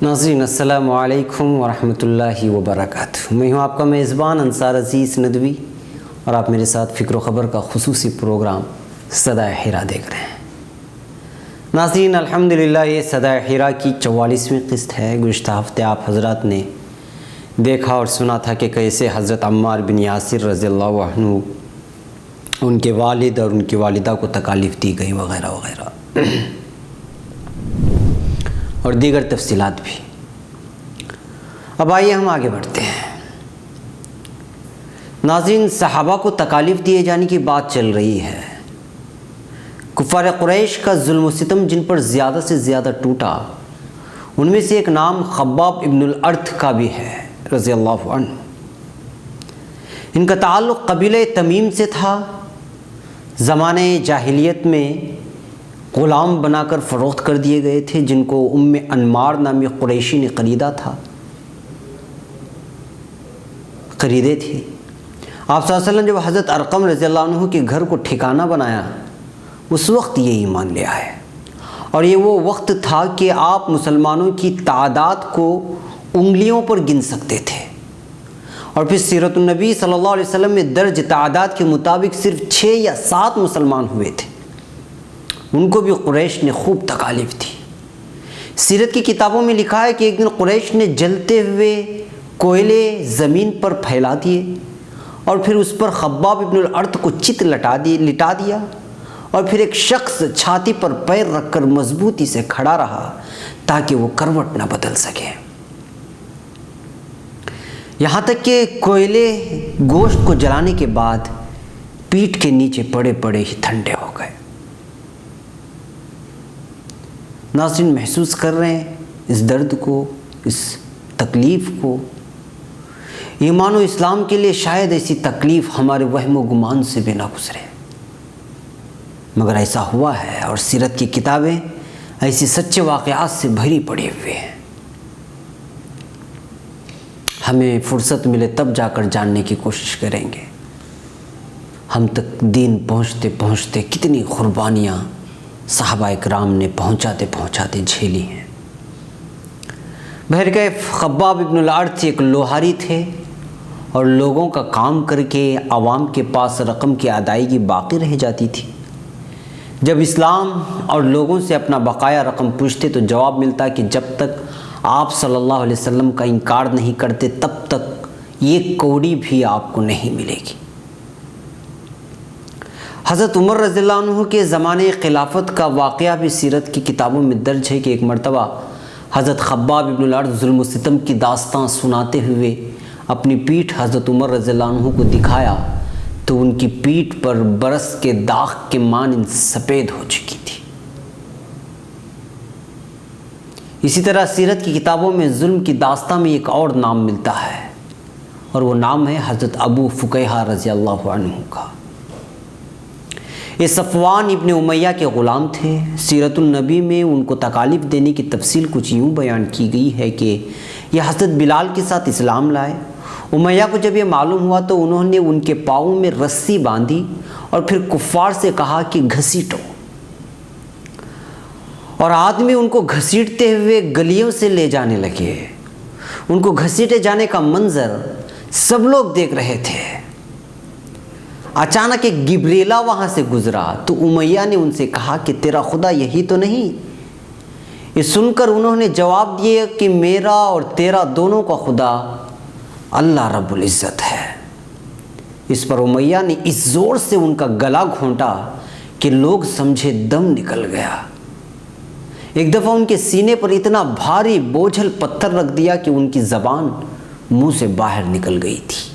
ناظرین السلام علیکم ورحمۃ وبرکاتہ۔ میں ہوں آپ کا میزبان انصار عزیز ندوی اور آپ میرے ساتھ فکر و خبر کا خصوصی پروگرام صدائے حرا دیکھ رہے ہیں۔ ناظرین الحمدللہ یہ صدائے حرا کی 44ویں قسط ہے۔ گزشتہ ہفتے آپ حضرات نے دیکھا اور سنا تھا کہ کیسے حضرت عمار بن یاسر رضی اللہ عنہ ان کے والد اور ان کی والدہ کو تکالیف دی گئی وغیرہ وغیرہ اور دیگر تفصیلات بھی۔ اب آئیے ہم آگے بڑھتے ہیں۔ ناظرین صحابہ کو تکالیف دیے جانے کی بات چل رہی ہے۔ کفار قریش کا ظلم و ستم جن پر زیادہ سے زیادہ ٹوٹا، ان میں سے ایک نام خباب ابن الارت کا بھی ہے رضی اللہ عنہ۔ ان کا تعلق قبیلہ تمیم سے تھا۔ زمانے جاہلیت میں غلام بنا کر فروخت کر دیے گئے تھے، جن کو انمار نامی قریشی نے خریدے تھے۔ آپ صلی اللہ علیہ وسلم جب حضرت ارقم رضی اللہ عنہ کے گھر کو ٹھکانہ بنایا، اس وقت یہ ایمان لے آئے، اور یہ وہ وقت تھا کہ آپ مسلمانوں کی تعداد کو انگلیوں پر گن سکتے تھے، اور پھر سیرت النبی صلی اللہ علیہ وسلم میں درج تعداد کے مطابق صرف 6 یا 7 مسلمان ہوئے تھے۔ ان کو بھی قریش نے خوب تکالیف دی۔ سیرت کی کتابوں میں لکھا ہے کہ ایک دن قریش نے جلتے ہوئے کوئلے زمین پر پھیلا دیے، اور پھر اس پر خباب ابن الارت کو لٹا دیا، اور پھر ایک شخص چھاتی پر پیر رکھ کر مضبوطی سے کھڑا رہا تاکہ وہ کروٹ نہ بدل سکے۔ یہاں تک کہ کوئلے گوشت کو جلانے کے بعد پیٹھ کے نیچے پڑے پڑے ہی ٹھنڈے ہو گئے۔ ناظرین محسوس کر رہے ہیں اس درد کو، اس تکلیف کو۔ ایمان و اسلام کے لیے شاید ایسی تکلیف ہمارے وہم و گمان سے بھی نہ گزرے، مگر ایسا ہوا ہے، اور سیرت کی کتابیں ایسی سچے واقعات سے بھری پڑی ہوئی ہیں۔ ہمیں فرصت ملے تب جا کر جاننے کی کوشش کریں گے ہم تک دین پہنچتے پہنچتے کتنی قربانیاں صحابہ اکرام نے پہنچاتے جھیلی ہیں۔ بہرکیف خباب ابن الارت ایک لوہاری تھے، اور لوگوں کا کام کر کے عوام کے پاس رقم کی ادائیگی باقی رہ جاتی تھی۔ جب اسلام اور لوگوں سے اپنا بقایا رقم پوچھتے تو جواب ملتا کہ جب تک آپ صلی اللہ علیہ وسلم کا انکار نہیں کرتے تب تک یہ کوڑی بھی آپ کو نہیں ملے گی۔ حضرت عمر رضی اللہ عنہ کے زمانے خلافت کا واقعہ بھی سیرت کی کتابوں میں درج ہے کہ ایک مرتبہ حضرت خباب ابن الارت ظلم و ستم کی داستان سناتے ہوئے اپنی پیٹھ حضرت عمر رضی اللہ عنہ کو دکھایا تو ان کی پیٹھ پر برس کے داغ کے مانند سفید ہو چکی تھی۔ اسی طرح سیرت کی کتابوں میں ظلم کی داستان میں ایک اور نام ملتا ہے، اور وہ نام ہے حضرت ابو فقیہہ رضی اللہ عنہ کا۔ یہ صفوان ابن امیہ کے غلام تھے۔ سیرت النبی میں ان کو تکالیف دینے کی تفصیل کچھ یوں بیان کی گئی ہے کہ یہ حضرت بلال کے ساتھ اسلام لائے۔ امیہ کو جب یہ معلوم ہوا تو انہوں نے ان کے پاؤں میں رسی باندھی اور پھر کفار سے کہا کہ گھسیٹو، اور آدمی ان کو گھسیٹتے ہوئے گلیوں سے لے جانے لگے۔ ان کو گھسیٹے جانے کا منظر سب لوگ دیکھ رہے تھے۔ اچانک ایک گبریلا وہاں سے گزرا تو امیہ نے ان سے کہا کہ تیرا خدا یہی تو نہیں؟ یہ سن کر انہوں نے جواب دیا کہ میرا اور تیرا دونوں کا خدا اللہ رب العزت ہے۔ اس پر امیہ نے اس زور سے ان کا گلا گھونٹا کہ لوگ سمجھے دم نکل گیا۔ ایک دفعہ ان کے سینے پر اتنا بھاری بوجھل پتھر رکھ دیا کہ ان کی زبان منہ سے باہر نکل گئی تھی۔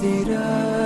Tira